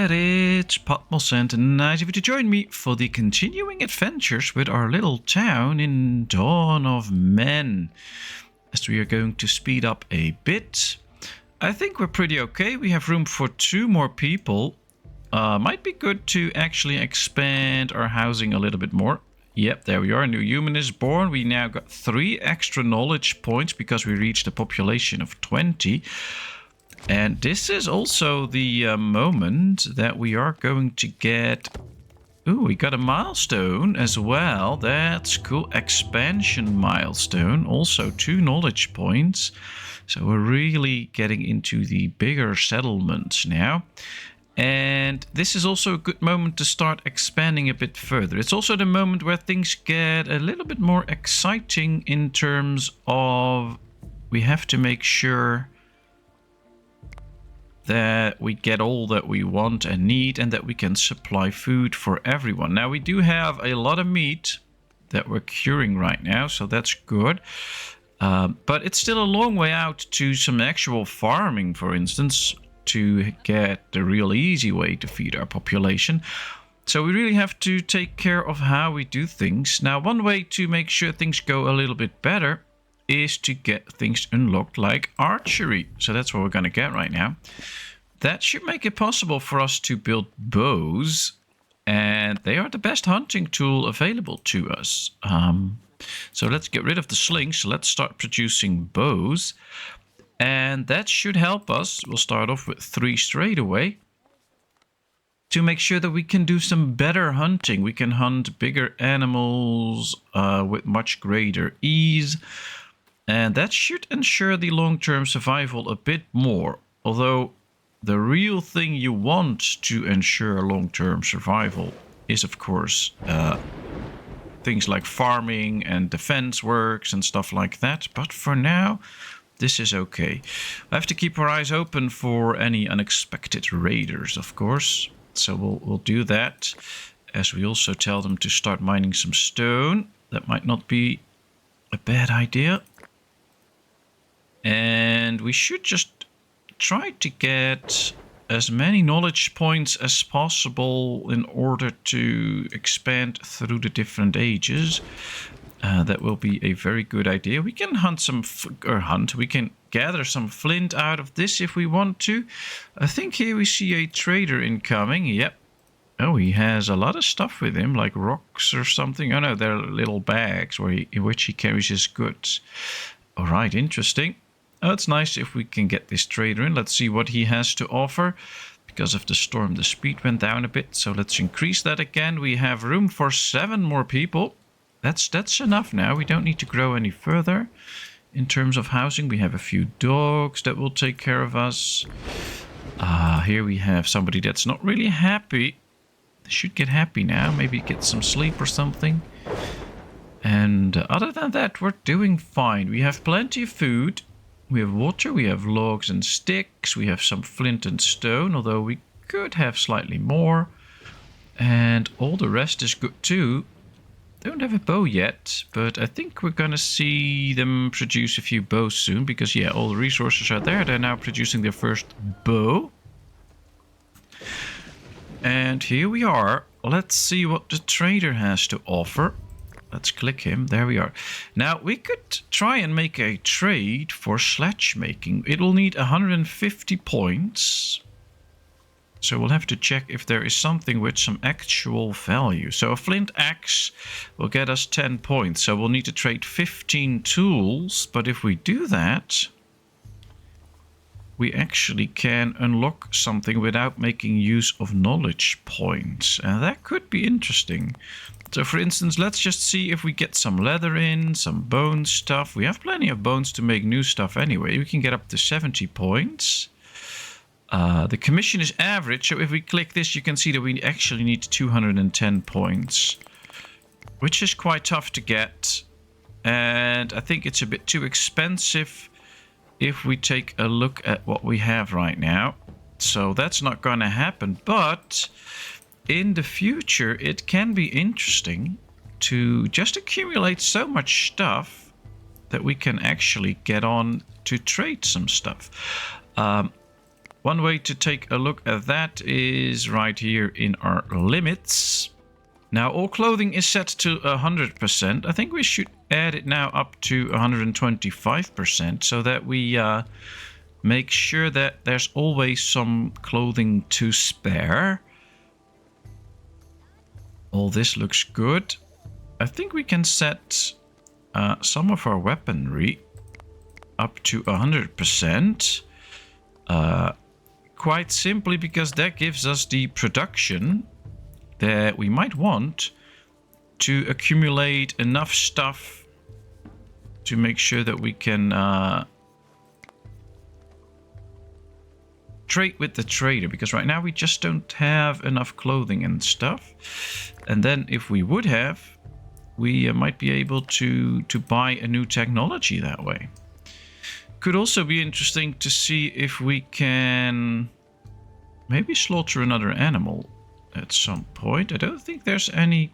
there, it's Patmos and nice of you to join me for the continuing adventures with our little town in Dawn of Men. As we are going to speed up a bit. I think we're pretty okay. We have room for 2 more people. Might be good to actually expand our housing a little bit more. Yep, there we are. A new human is born. We now got 3 extra knowledge points because we reached a population of 20. And this is also the moment that we are going to get... Ooh, we got a milestone as well. That's cool. Expansion milestone. Also 2 knowledge points. So we're really getting into the bigger settlements now. And this is also a good moment to start expanding a bit further. It's also the moment where things get a little bit more exciting in terms of... We have to make sure that we get all that we want and need and that we can supply food for everyone. Now, we do have a lot of meat that we're curing right now, so that's good. But it's still a long way out to some actual farming, for instance, to get the real easy way to feed our population. So we really have to take care of how we do things. Now, one way to make sure things go a little bit better is to get things unlocked like archery. So that's what we're going to get right now. That should make it possible for us to build bows, and they are the best hunting tool available to us. So let's get rid of the slings. Let's start producing bows, and that should help us. We'll start off with 3 straight away to make sure that we can do some better hunting. We can hunt bigger animals with much greater ease. And that should ensure the long-term survival a bit more. Although the real thing you want to ensure long-term survival is, of course, things like farming and defense works and stuff like that. But for now, this is okay. We have to keep our eyes open for any unexpected raiders, of course. So we'll do that. As we also tell them to start mining some stone. That might not be a bad idea. And we should just try to get as many knowledge points as possible in order to expand through the different ages. That will be a very good idea. We can we can gather some flint out of this if we want to. I think here we see a trader incoming. Yep. Oh, he has a lot of stuff with him, like rocks or something. Oh no, they're little bags in which he carries his goods. All right, interesting. Oh, it's nice if we can get this trader in. Let's see what he has to offer. Because of the storm, the speed went down a bit. So let's increase that again. We have room for 7 more people. That's enough now. We don't need to grow any further. In terms of housing, we have a few dogs that will take care of us. Here we have somebody that's not really happy. They should get happy now. Maybe get some sleep or something. And other than that, we're doing fine. We have plenty of food. We have water, we have logs and sticks, we have some flint and stone, although we could have slightly more. And all the rest is good too. Don't have a bow yet, but I think we're going to see them produce a few bows soon. Because, yeah, all the resources are there. They're now producing their first bow. And here we are. Let's see what the trader has to offer. Let's click him. There we are. Now, we could try and make a trade for sledge making. It will need 150 points. So we'll have to check if there is something with some actual value. So a flint axe will get us 10 points. So we'll need to trade 15 tools. But if we do that, we actually can unlock something without making use of knowledge points. And that could be interesting. So for instance, let's just see if we get some leather in, some bone stuff. We have plenty of bones to make new stuff anyway. We can get up to 70 points. The commission is average, so if we click this, you can see that we actually need 210 points. Which is quite tough to get. And I think it's a bit too expensive if we take a look at what we have right now. So that's not going to happen, but... in the future, it can be interesting to just accumulate so much stuff that we can actually get on to trade some stuff. one way to take a look at that is right here in our limits. Now, all clothing is set to 100%. I think we should add it now up to 125% so that we make sure that there's always some clothing to spare. All this looks good. I think we can set some of our weaponry up to 100%. Quite simply because that gives us the production that we might want to accumulate enough stuff to make sure that we can trade with the trader, because right now we just don't have enough clothing and stuff. And then if we would have, we might be able to buy a new technology that way. Could also be interesting to see if we can maybe slaughter another animal at some point. I don't think there's any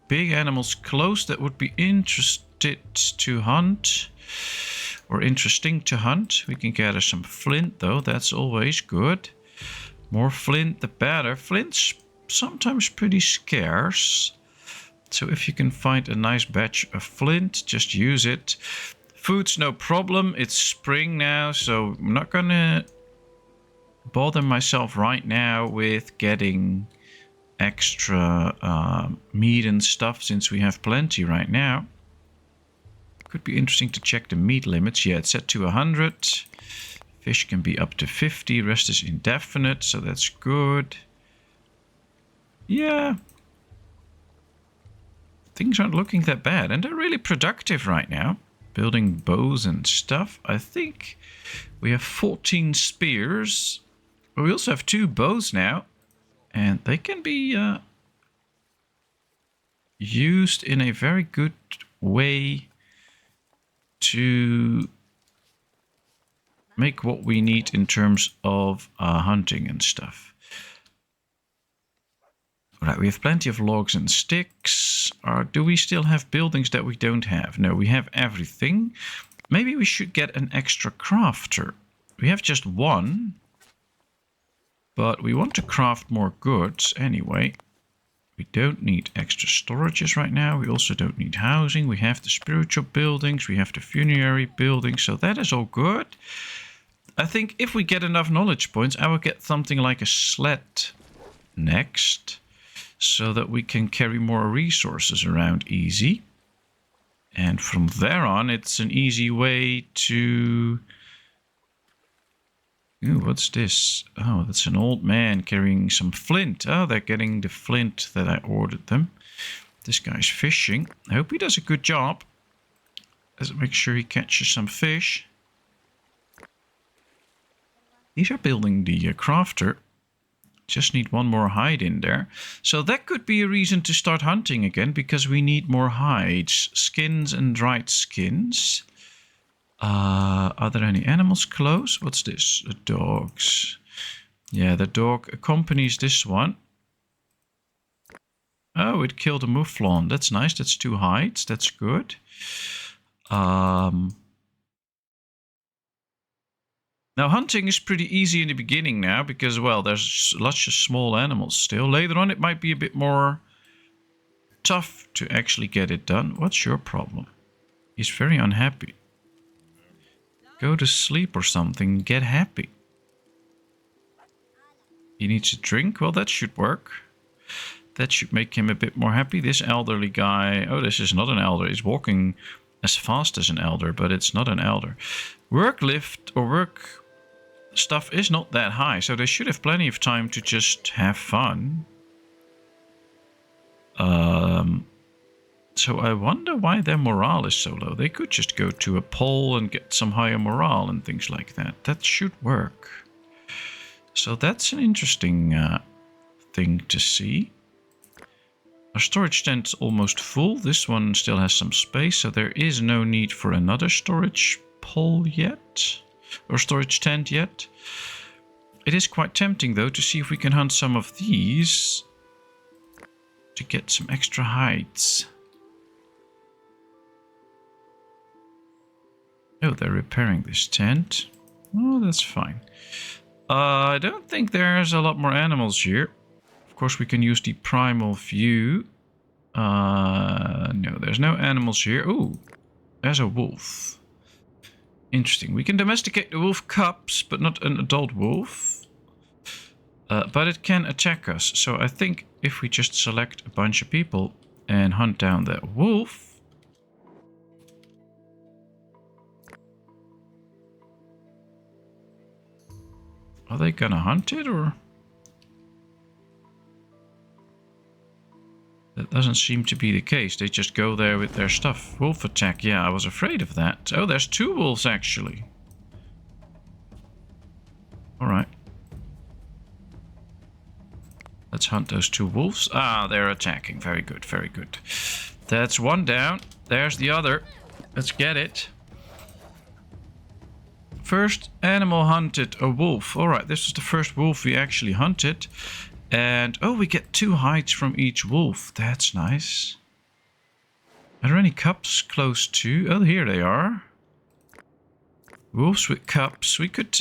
big animals close that would be interested to hunt or interesting to hunt. We can gather some flint though, that's always good. More flint the better. Flint's sometimes pretty scarce, so if you can find a nice batch of flint, just use it. Food's no problem, it's spring now, so I'm not gonna bother myself right now with getting extra meat and stuff since we have plenty right now. Could be interesting to check the meat limits. Yeah, it's set to 100. Fish can be up to 50. Rest is indefinite, so that's good. Yeah. Things aren't looking that bad, and they're really productive right now. Building bows and stuff. I think we have 14 spears. But we also have 2 bows now. And they can be used in a very good way to make what we need in terms of hunting and stuff. Right, we have plenty of logs and sticks. Or do we still have buildings that we don't have? No, we have everything. Maybe we should get an extra crafter. We have just one. But we want to craft more goods anyway. We don't need extra storages right now. We also don't need housing. We have the spiritual buildings. We have the funerary buildings. So that is all good. I think if we get enough knowledge points, I will get something like a sled next. So that we can carry more resources around easy. And from there on, it's an easy way to... Ooh, what's this? Oh, that's an old man carrying some flint. Oh, they're getting the flint that I ordered them. This guy's fishing. I hope he does a good job. Let's make sure he catches some fish. These are building the crafter. Just need one more hide in there. So that could be a reason to start hunting again, because we need more hides. Skins and dried skins. Are there any animals close? What's this? The dogs. Yeah, the dog accompanies this one. Oh, it killed a mouflon. That's nice. That's 2 hides. That's good. Now, hunting is pretty easy in the beginning now because, well, there's lots of small animals still. Later on, it might be a bit more tough to actually get it done. What's your problem? He's very unhappy. Go to sleep or something. Get happy. He needs a drink. Well, that should work. That should make him a bit more happy. This elderly guy... Oh, this is not an elder. He's walking as fast as an elder, but it's not an elder. Work lift or work stuff is not that high, so they should have plenty of time to just have fun. So I wonder why their morale is so low. They could just go to a poll and get some higher morale and things like that. That should work. So that's an interesting thing to see. Our storage tent's almost full. This one still has some space, so there is no need for another storage pole yet. Or storage tent yet. It is quite tempting though to see if we can hunt some of these to get some extra hides. Oh, they're repairing this tent. Oh, that's fine. I don't think there's a lot more animals here. Of course, we can use the primal view. No, there's no animals here. Ooh, there's a wolf. Interesting. We can domesticate the wolf cubs, but not an adult wolf. But it can attack us. So I think if we just select a bunch of people and hunt down that wolf. Are they gonna hunt it or? That doesn't seem to be the case. They just go there with their stuff. Wolf attack. Yeah, I was afraid of that. Oh, there's 2 wolves actually. Alright. Let's hunt those 2 wolves. Ah, they're attacking. Very good, very good. That's 1 down. There's the other. Let's get it. First animal hunted, a wolf. Alright, this is the first wolf we actually hunted. And, oh, we get 2 hides from each wolf. That's nice. Are there any cubs close to? Oh, here they are. Wolves with cubs. We could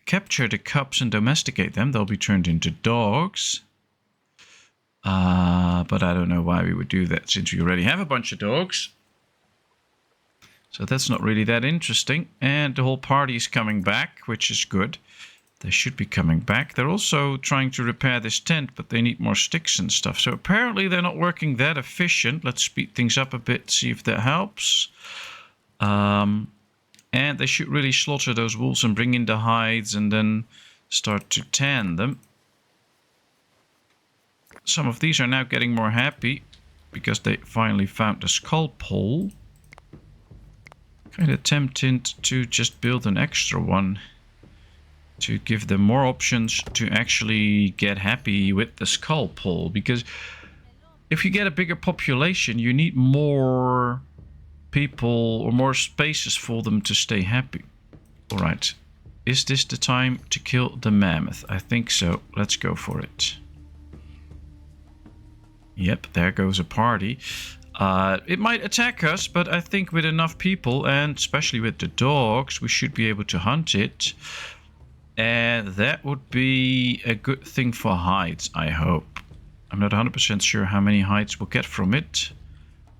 capture the cubs and domesticate them. They'll be turned into dogs. But I don't know why we would do that since we already have a bunch of dogs. So that's not really that interesting. And the whole party is coming back, which is good. They should be coming back. They're also trying to repair this tent, but they need more sticks and stuff. So apparently they're not working that efficient. Let's speed things up a bit, see if that helps. And they should really slaughter those wolves and bring in the hides and then start to tan them. Some of these are now getting more happy because they finally found the skull pole. Kind of tempted to just build an extra one to give them more options to actually get happy with the skull pole, because if you get a bigger population you need more people or more spaces for them to stay happy. Alright, is this the time to kill the mammoth? I think so. Let's go for it. Yep, there goes a party. It might attack us, but I think with enough people, and especially with the dogs, we should be able to hunt it. And that would be a good thing for hides, I hope. I'm not 100% sure how many hides we'll get from it,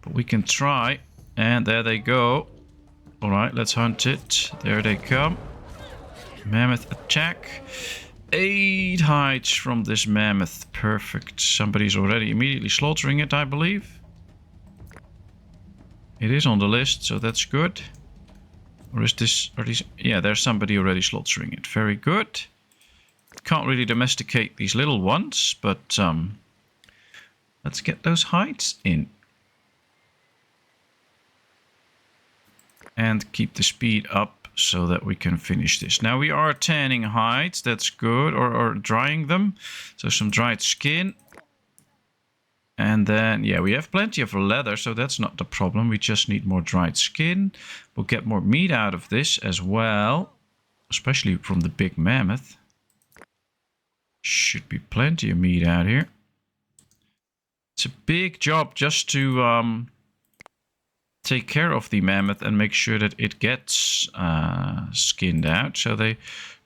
but we can try. And there they go. Alright, let's hunt it. There they come. Mammoth attack. 8 hides from this mammoth. Perfect. Somebody's already immediately slaughtering it, I believe. It is on the list, so that's good. Or is this... Are these... Yeah, there's somebody already slaughtering it. Very good. Can't really domesticate these little ones, but let's get those hides in. And keep the speed up so that we can finish this. Now we are tanning hides, that's good, or drying them. So some dried skin. And then, yeah, we have plenty of leather, so that's not the problem. We just need more dried skin. We'll get more meat out of this as well, especially from the big mammoth. Should be plenty of meat out here. It's a big job just to take care of the mammoth and make sure that it gets skinned out. So they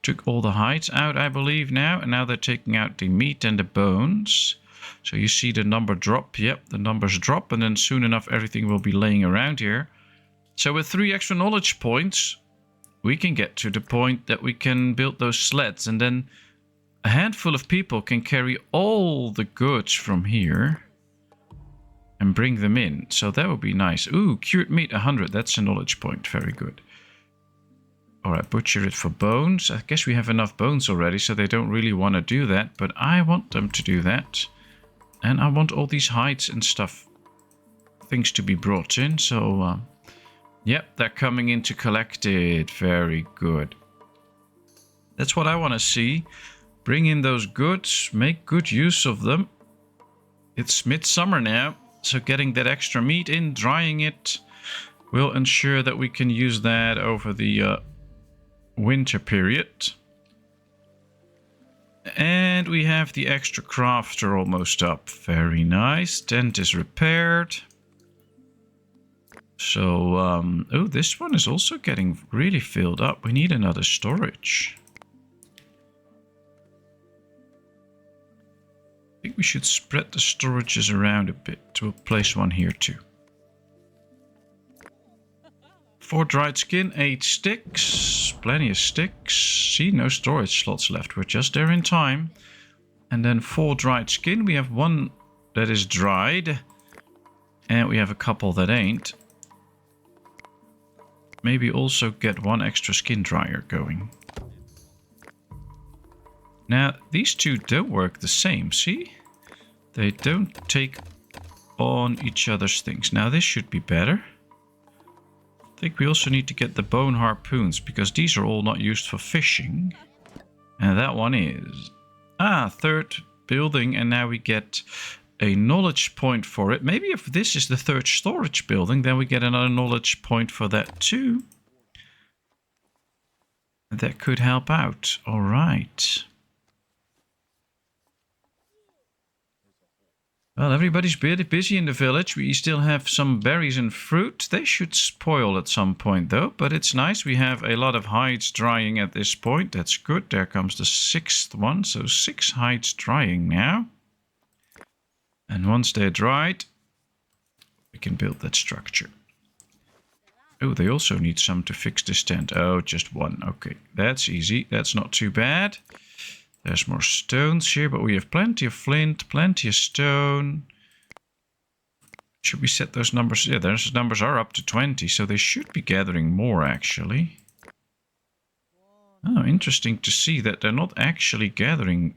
took all the hides out, I believe, now. And now they're taking out the meat and the bones. So you see the number drop. Yep, the numbers drop. And then soon enough, everything will be laying around here. So with 3 extra knowledge points, we can get to the point that we can build those sleds. And then a handful of people can carry all the goods from here and bring them in. So that would be nice. Ooh, cured meat 100. That's a knowledge point. Very good. Alright, butcher it for bones. I guess we have enough bones already, so they don't really want to do that. But I want them to do that. And I want all these hides and stuff, things to be brought in. So, yep, they're coming in to collect it. Very good. That's what I want to see. Bring in those goods. Make good use of them. It's midsummer now. So getting that extra meat in, drying it, will ensure that we can use that over the winter period. And we have the extra crafter almost up. Very nice. Tent is repaired. So, oh, this one is also getting really filled up. We need another storage. think we should spread the storages around a bit. We'll place one here too. 4 dried skin, 8 sticks. Plenty of sticks. See, no storage slots left. We're just there in time. And then 4 dried skin. We have 1 that is dried. And we have a couple that ain't. Maybe also get 1 extra skin dryer going. Now, these two don't work the same, see? They don't take on each other's things. Now, this should be better. I think we also need to get the bone harpoons, because these are all not used for fishing. And that one is. Ah, 3rd building, and now we get a knowledge point for it. Maybe if this is the 3rd storage building, then we get another knowledge point for that too. That could help out. All right. Well, everybody's really busy in the village. We still have some berries and fruit. They should spoil at some point though, but it's nice. We have a lot of hides drying at this point. That's good. There comes the 6th one. So 6 hides drying now. And once they're dried, we can build that structure. Oh, they also need some to fix this tent. Oh, just 1. Okay, that's easy. That's not too bad. There's more stones here, but we have plenty of flint, plenty of stone. Should we set those numbers? Yeah, those numbers are up to 20, so they should be gathering more, actually. Oh, interesting to see that they're not actually gathering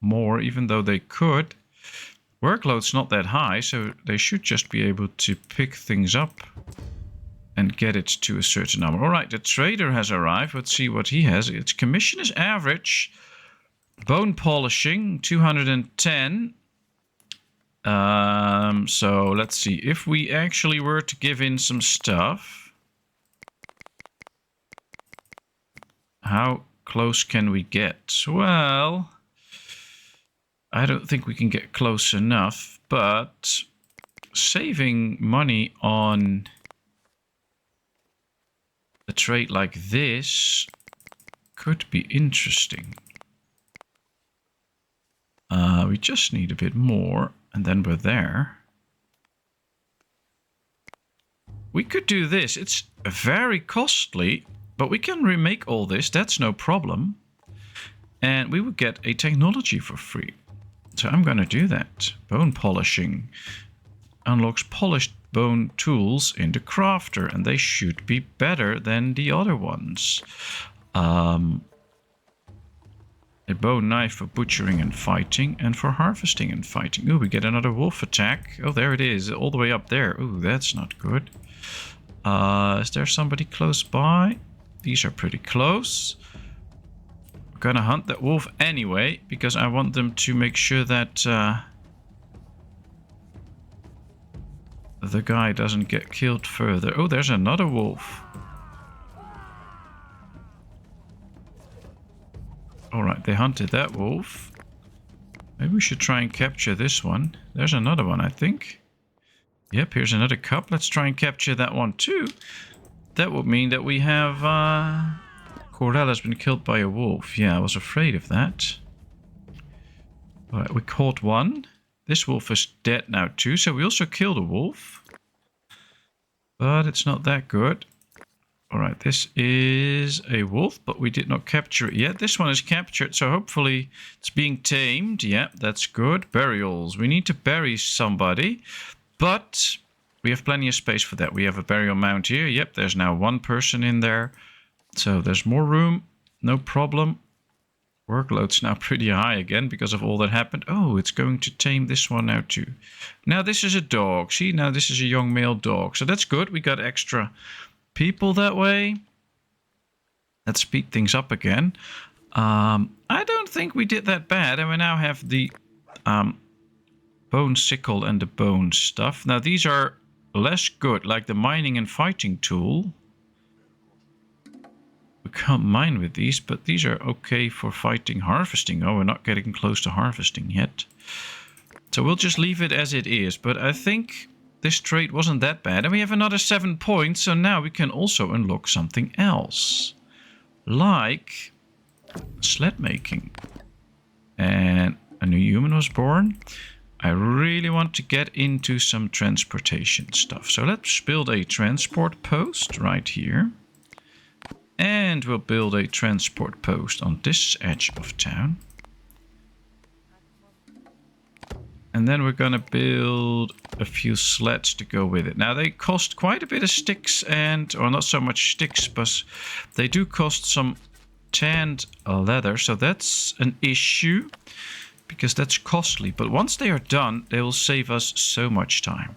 more, even though they could. Workload's not that high, so they should just be able to pick things up and get it to a certain number. All right, the trader has arrived. Let's see what he has. Its commission is average. Bone polishing, 210. So let's see. If we actually were to give in some stuff, how close can we get? Well, I don't think we can get close enough, but saving money on a trade like this could be interesting. We just need a bit more, and then we're there. We could do this. It's very costly, but we can remake all this. That's no problem. And we would get a technology for free. So I'm going to do that. Bone polishing unlocks polished bone tools in the crafter, and they should be better than the other ones. A bone knife for butchering and fighting, and for harvesting and fighting. Ooh, we get another wolf attack. Oh, there it is, all the way up there. Ooh, that's not good. Is there somebody close by? These are pretty close. I'm gonna hunt that wolf anyway, because I want them to make sure that the guy doesn't get killed further. Oh, there's another wolf. Alright, they hunted that wolf. Maybe we should try and capture this one. There's another one, I think. Yep, here's another cub. Let's try and capture that one too. That would mean that we have... Corell has been killed by a wolf. Yeah, I was afraid of that. Alright, we caught one. This wolf is dead now too, so we also killed a wolf. But it's not that good. Alright, this is a wolf, but we did not capture it yet. This one is captured, so hopefully it's being tamed. Yeah, that's good. Burials. We need to bury somebody, but we have plenty of space for that. We have a burial mound here. Yep, there's now 1 person in there. So there's more room. No problem. Workload's now pretty high again because of all that happened. Oh, it's going to tame this one now too. Now this is a dog. See, now this is a young male dog. So that's good. We got extra people that way. Let's speed things up again. I don't think we did that bad, and we now have the bone sickle and the bone stuff. Now these are less good, like the mining and fighting tool. We can't mine with these, but these are okay for fighting, harvesting. Oh, we're not getting close to harvesting yet. So we'll just leave it as it is, but I think this trade wasn't that bad. And we have another 7 points, so now we can also unlock something else. Like sled making. And A new human was born. I really want to get into some transportation stuff. So let's build a transport post right here. And we'll build a transport post on this edge of town. And then we're going to build a few sleds to go with it. Now they cost quite a bit of sticks or not so much sticks, but they do cost some tanned leather. So that's an issue because that's costly. But once they are done, they will save us so much time.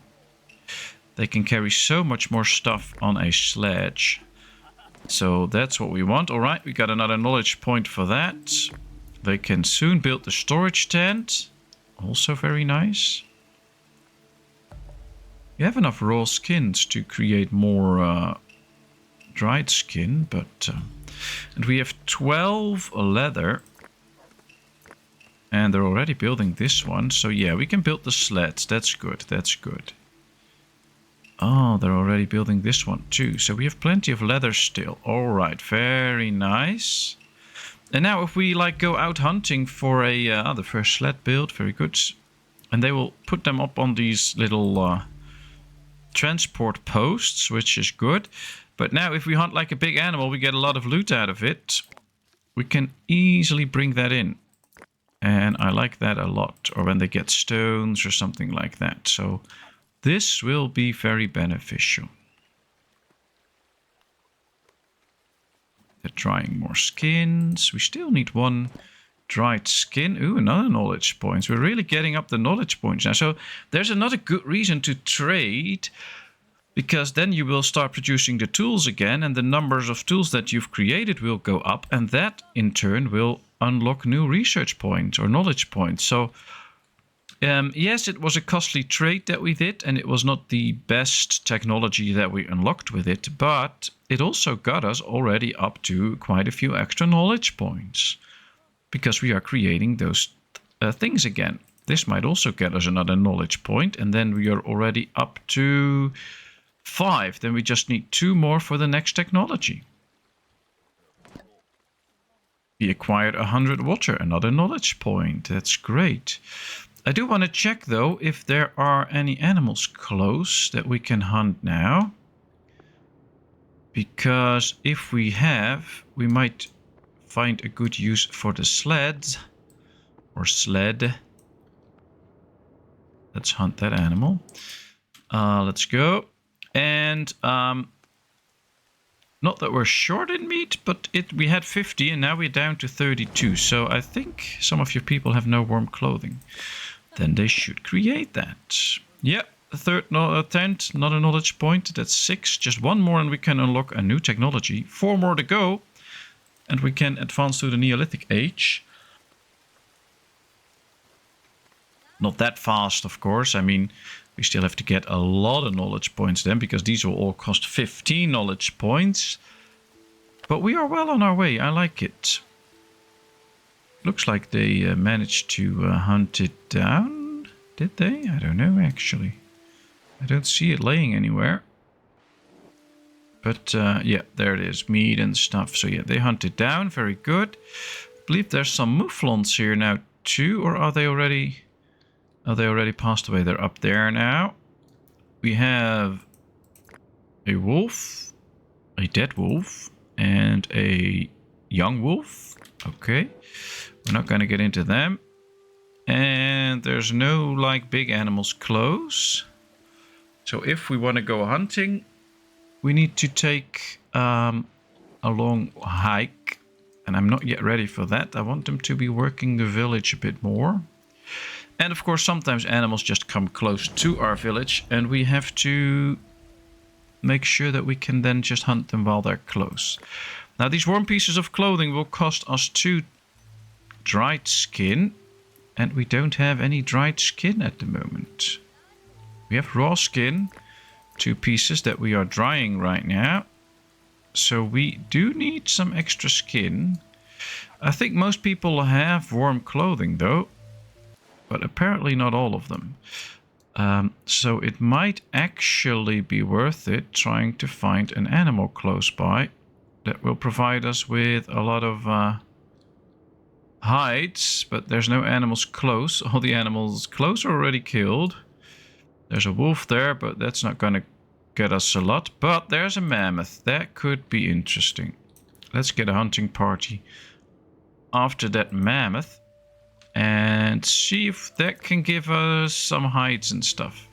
They can carry so much more stuff on a sledge. So that's what we want. All right, we got another knowledge point for that. They can soon build the storage tent. Also very nice. You have enough raw skins to create more dried skin, but and we have 12 leather. And they're already building this one. So yeah, we can build the sleds. That's good. That's good. Oh, they're already building this one too. So we have plenty of leather still. All right, very nice. And now if we like go out hunting for the first sled built, very good. And they will put them up on these little transport posts, which is good. But now if we hunt like a big animal, we get a lot of loot out of it. We can easily bring that in. And I like that a lot. Or when they get stones or something like that. So this will be very beneficial. They're drying more skins. We still need one dried skin. Ooh, another knowledge points. We're really getting up the knowledge points now. So there's another good reason to trade, because then you will start producing the tools again, and the numbers of tools that you've created will go up, and that in turn will unlock new research points or knowledge points. So yes, it was a costly trade that we did, and it was not the best technology that we unlocked with it, but it also got us already up to quite a few extra knowledge points, because we are creating those things again. This might also get us another knowledge point, and then we are already up to 5. Then we just need 2 more for the next technology. We acquired 100 water, another knowledge point. That's great. I do want to check though if there are any animals close that we can hunt now. Because if we have, we might find a good use for the sleds. Or sled. Let's hunt that animal. Let's go. And not that we're short in meat, but we had 50 and now we're down to 32. So I think some of your people have no warm clothing. Then they should create that. Yep, the third tent, not a knowledge point. That's 6. Just 1 more and we can unlock a new technology. 4 more to go. And we can advance to the Neolithic age. Not that fast, of course. I mean, we still have to get a lot of knowledge points then, because these will all cost 15 knowledge points. But we are well on our way. I like it. Looks like they managed to hunt it down. Did they? I don't know, actually. I don't see it laying anywhere. But yeah, there it is. Meat and stuff. So yeah, they hunted down. Very good. I believe there's some mouflons here now too. Or are they already... Oh, they already passed away. They're up there now. We have a wolf, a dead wolf, and a young wolf. Okay. We're not going to get into them. And there's no, like, big animals close. So if we want to go hunting, we need to take a long hike. And I'm not yet ready for that. I want them to be working the village a bit more. And of course, sometimes animals just come close to our village, and we have to make sure that we can then just hunt them while they're close. Now, these warm pieces of clothing will cost us 2 dried skin, and we don't have any dried skin at the moment. We have raw skin, 2 pieces that we are drying right now. So we do need some extra skin. I think most people have warm clothing though. But apparently not all of them. So it might actually be worth it trying to find an animal close by that will provide us with a lot of hides, but there's no animals close. All the animals close are already killed. There's a wolf there, but that's not going to get us a lot. But there's a mammoth. That could be interesting. Let's get a hunting party after that mammoth and see if that can give us some hides and stuff.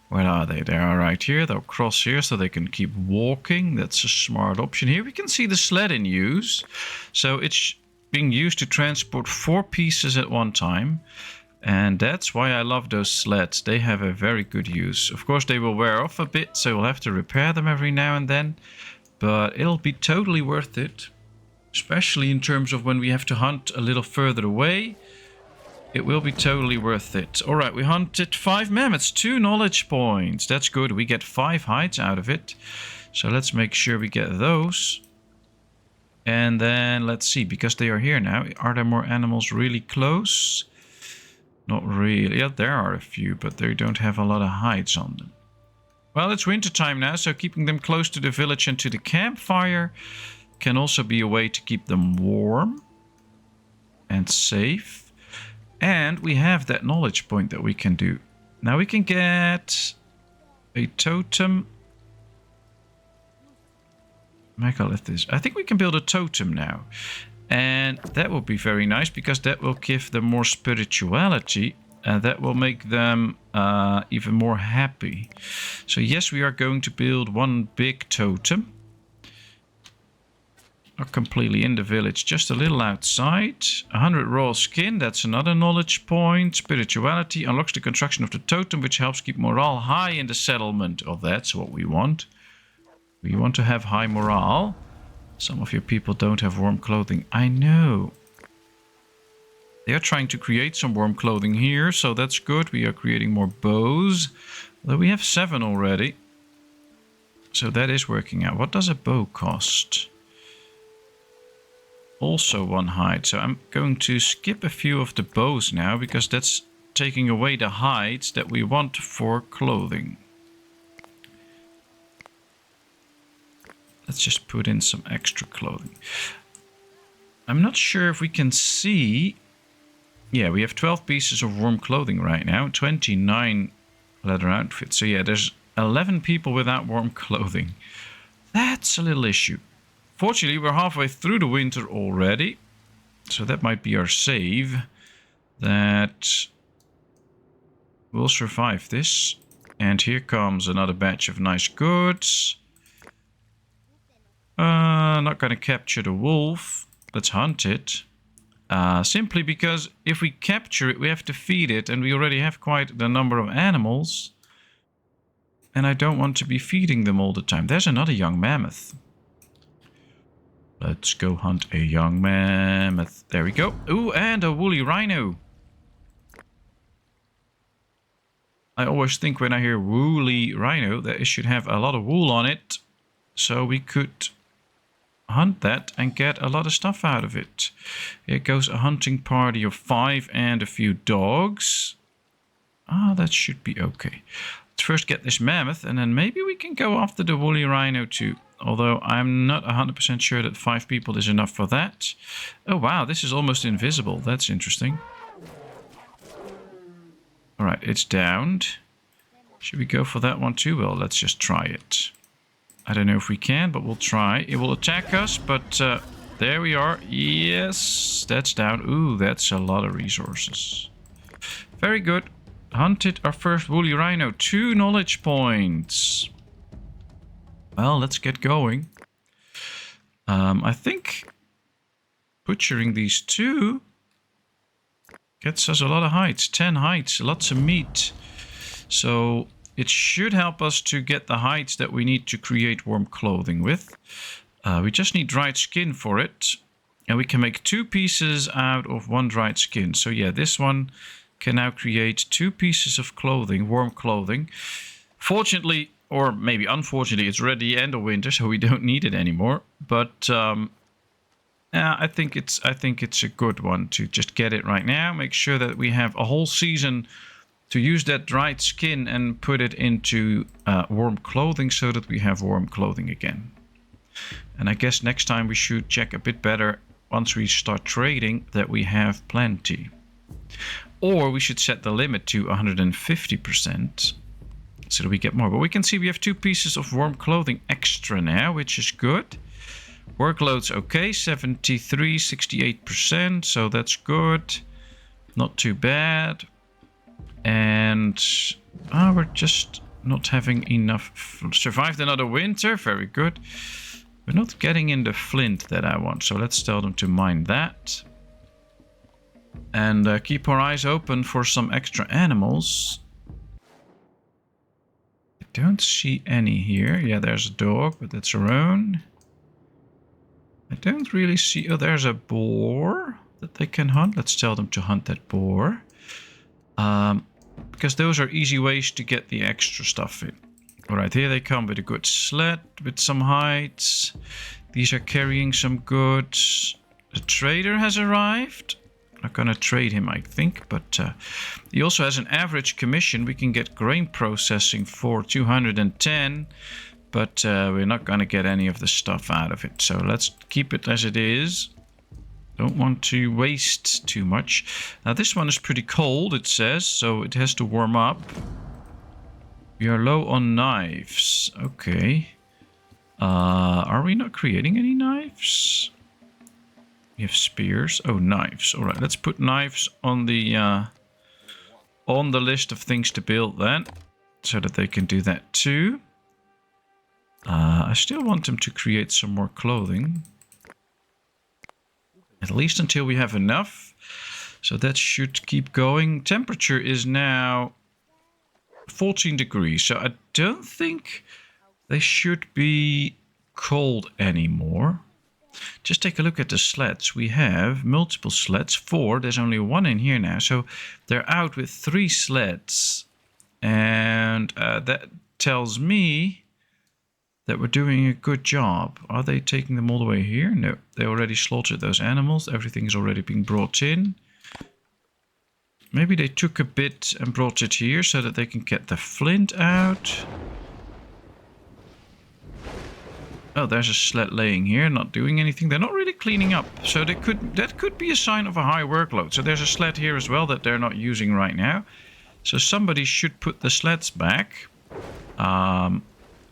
Where are they? They are right here. They'll cross here so they can keep walking. That's a smart option. Here we can see the sled in use. So it's being used to transport 4 pieces at one time. And that's why I love those sleds. They have a very good use. Of course, they will wear off a bit, so we'll have to repair them every now and then. But it'll be totally worth it. Especially in terms of when we have to hunt a little further away. It will be totally worth it. Alright, we hunted 5 mammoths, 2 knowledge points. That's good. We get 5 hides out of it. So let's make sure we get those. And then let's see, because they are here now. Are there more animals really close? Not really. Yeah, there are a few, but they don't have a lot of hides on them. Well, it's winter time now, so keeping them close to the village and to the campfire can also be a way to keep them warm and safe. And we have that knowledge point that we can do. Now we can get a totem. I think we can build a totem now. And that will be very nice because that will give them more spirituality. And that will make them even more happy. So yes, we are going to build one big totem. Not completely in the village, just a little outside. 100 raw skin, that's another knowledge point. Spirituality unlocks the construction of the totem, which helps keep morale high in the settlement. Oh, that's what we want. We want to have high morale. Some of your people don't have warm clothing. I know. They are trying to create some warm clothing here, so that's good. We are creating more bows. Although we have 7 already. So that is working out. What does a bow cost? Also 1 hide. So I'm going to skip a few of the bows now because that's taking away the hides that we want for clothing. Let's just put in some extra clothing. I'm not sure if we can see. Yeah, we have 12 pieces of warm clothing right now. 29 leather outfits. So yeah, there's 11 people without warm clothing. That's a little issue. Fortunately, we're halfway through the winter already. So that might be our save. That will survive this. And here comes another batch of nice goods. Not going to capture the wolf. Let's hunt it. Simply because if we capture it, we have to feed it. And we already have quite the number of animals. And I don't want to be feeding them all the time. There's another young mammoth. Let's go hunt a young mammoth. There we go. Ooh, and a woolly rhino. I always think when I hear woolly rhino that it should have a lot of wool on it. So we could hunt that and get a lot of stuff out of it. Here goes a hunting party of 5 and a few dogs. Ah, that should be okay. Let's first get this mammoth and then maybe we can go after the woolly rhino too. Although I'm not 100% sure that 5 people is enough for that. Oh wow, this is almost invisible. That's interesting. Alright, it's downed. Should we go for that one too? Well, let's just try it. I don't know if we can, but we'll try. It will attack us, but there we are. Yes, that's down. Ooh, that's a lot of resources. Very good. Hunted our first woolly rhino. 2 knowledge points. Well, let's get going. I think butchering these 2 gets us a lot of hides. 10 hides, lots of meat. So it should help us to get the hides that we need to create warm clothing with. We just need dried skin for it. And we can make 2 pieces out of 1 dried skin. So yeah, this one can now create 2 pieces of clothing, warm clothing. Fortunately, or maybe unfortunately, it's already the end of winter, so we don't need it anymore. But I think it's a good one to just get it right now. Make sure that we have a whole season to use that dried skin and put it into warm clothing so that we have warm clothing again. And I guess next time we should check a bit better once we start trading that we have plenty. Or we should set the limit to 150% so that we get more. But we can see we have 2 pieces of warm clothing extra now, which is good. Workload's okay, 73, 68%, so that's good. Not too bad. And we're just not having enough. Survived another winter, very good. We're not getting in the flint that I want, so let's tell them to mine that. And keep our eyes open for some extra animals. I don't see any here. Yeah, there's a dog, but that's our own. I don't really see... Oh, there's a boar that they can hunt. Let's tell them to hunt that boar. Because those are easy ways to get the extra stuff in. Alright, here they come with a good sled with some hides. These are carrying some goods. The trader has arrived. Not gonna trade him, I think, but he also has an average commission. We can get grain processing for 210, but we're not gonna get any of the stuff out of it. So let's keep it as it is. Don't want to waste too much. Now this one is pretty cold, it says, so it has to warm up. We are low on knives. Okay. Are we not creating any knives? We have spears. Oh, knives. All right, let's put knives on the list of things to build then, so that they can do that too. I still want them to create some more clothing. At least until we have enough. So that should keep going. Temperature is now 14 degrees. So I don't think they should be cold anymore. Just take a look at the sleds. We have multiple sleds. 4. There's only 1 in here now. So they're out with 3 sleds. And that tells me that we're doing a good job. Are they taking them all the way here? No, they already slaughtered those animals. Everything's already being brought in. Maybe they took a bit and brought it here so that they can get the flint out. Oh, there's a sled laying here, not doing anything. They're not really cleaning up. So that could be a sign of a high workload. So there's a sled here as well that they're not using right now. So somebody should put the sleds back.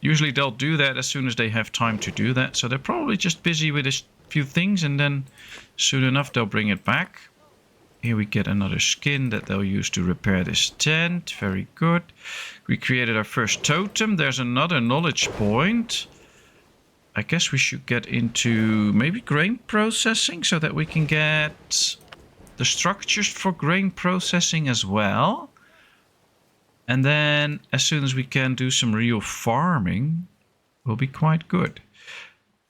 Usually they'll do that as soon as they have time to do that. So they're probably just busy with a few things, and then soon enough they'll bring it back. Here we get another skin that they'll use to repair this tent. Very good. We created our first totem. There's another knowledge point. I guess we should get into maybe grain processing so that we can get the structures for grain processing as well. And then as soon as we can do some real farming, will be quite good.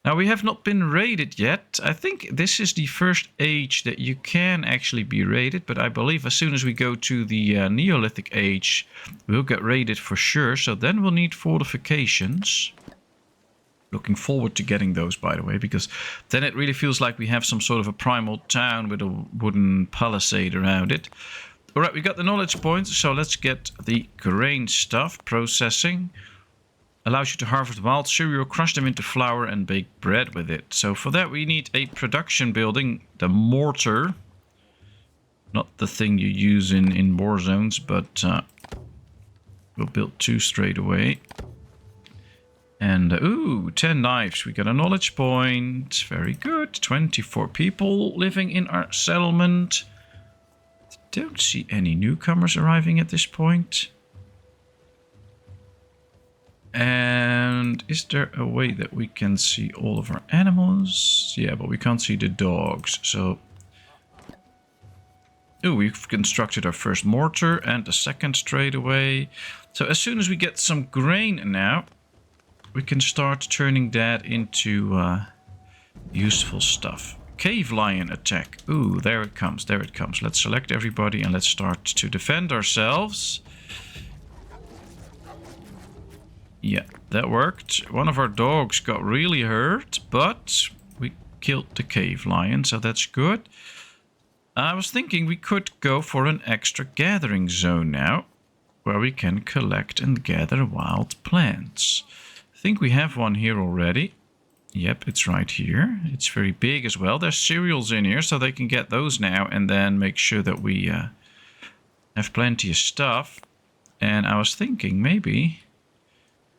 Now we have not been raided yet. I think this is the first age that you can actually be raided. But I believe as soon as we go to the Neolithic age, we'll get raided for sure. So then we'll need fortifications. Looking forward to getting those, by the way, because then it really feels like we have some sort of a primal town with a wooden palisade around it. Alright, we got the knowledge points, so let's get the grain stuff. Processing allows you to harvest wild cereal, crush them into flour and bake bread with it. So for that we need a production building, the mortar. Not the thing you use in war zones, but we'll build 2 straight away. And, ooh, 10 knives. We got a knowledge point. Very good. 24 people living in our settlement. Don't see any newcomers arriving at this point. And is there a way that we can see all of our animals? Yeah, but we can't see the dogs. So, ooh, we've constructed our first mortar and a second straight away. So as soon as we get some grain now, we can start turning that into useful stuff. Cave lion attack. Ooh, there it comes, there it comes. Let's select everybody and let's start to defend ourselves. Yeah, that worked. One of our dogs got really hurt, but we killed the cave lion, so that's good. I was thinking we could go for an extra gathering zone now, where we can collect and gather wild plants. I think we have one here already. Yep, it's right here. It's very big as well. There's cereals in here, so they can get those now and then make sure that we have plenty of stuff. And I was thinking maybe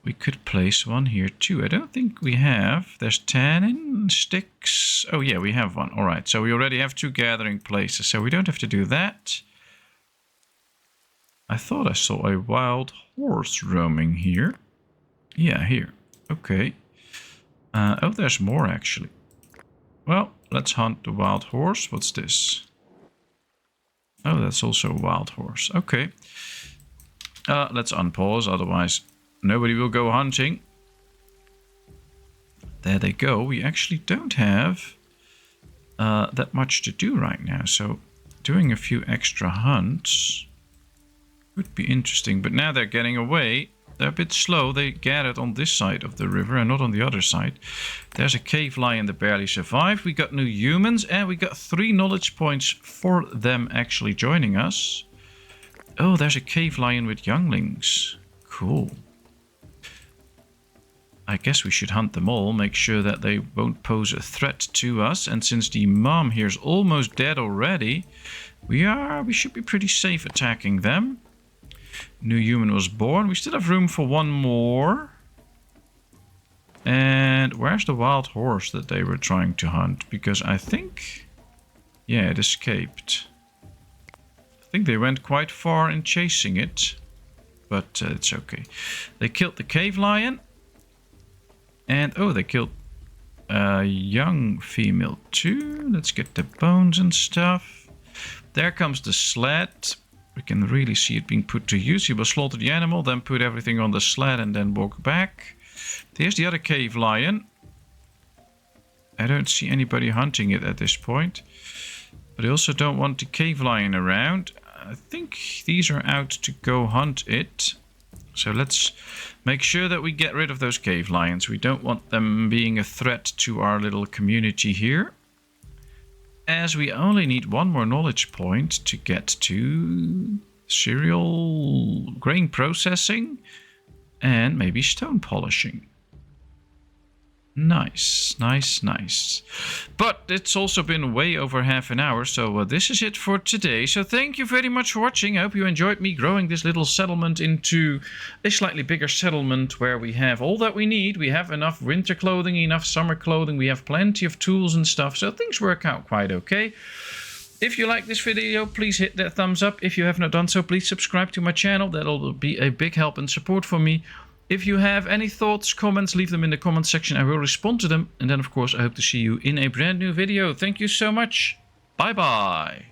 we could place one here too. I don't think we have. There's 10 in sticks. Oh yeah, we have one. All right, so we already have 2 gathering places, so we don't have to do that. I thought I saw a wild horse roaming here. Yeah, here. Okay. Oh, there's more actually. Well, let's hunt the wild horse. What's this? Oh, that's also a wild horse. Okay. Let's unpause, otherwise nobody will go hunting. There they go. We actually don't have that much to do right now, so doing a few extra hunts would be interesting. But now they're getting away. They're a bit slow. They gathered on this side of the river and not on the other side. There's a cave lion that barely survived. We got new humans and we got 3 knowledge points for them actually joining us. Oh, there's a cave lion with younglings. Cool. I guess we should hunt them all, make sure that they won't pose a threat to us. And since the mom here is almost dead already, we should be pretty safe attacking them. New human was born. We still have room for one more. And where's the wild horse that they were trying to hunt? Because I think... yeah, it escaped. I think they went quite far in chasing it. But it's okay. They killed the cave lion. And oh, they killed a young female too. Let's get the bones and stuff. There comes the sled. We can really see it being put to use. He will slaughter the animal, then put everything on the sled and then walk back. There's the other cave lion. I don't see anybody hunting it at this point. But I also don't want the cave lion around. I think these are out to go hunt it. So let's make sure that we get rid of those cave lions. We don't want them being a threat to our little community here. As we only need 1 more knowledge point to get to cereal grain processing and maybe stone polishing. Nice, nice, nice. But it's also been way over half an hour, so this is it for today. So thank you very much for watching. I hope you enjoyed me growing this little settlement into a slightly bigger settlement where we have all that we need. We have enough winter clothing, enough summer clothing. We have plenty of tools and stuff, so things work out quite okay. If you like this video, please hit that thumbs up. If you have not done so, please subscribe to my channel. That'll be a big help and support for me. If you have any thoughts, comments, leave them in the comment section. I will respond to them. And then, of course, I hope to see you in a brand new video. Thank you so much. Bye-bye.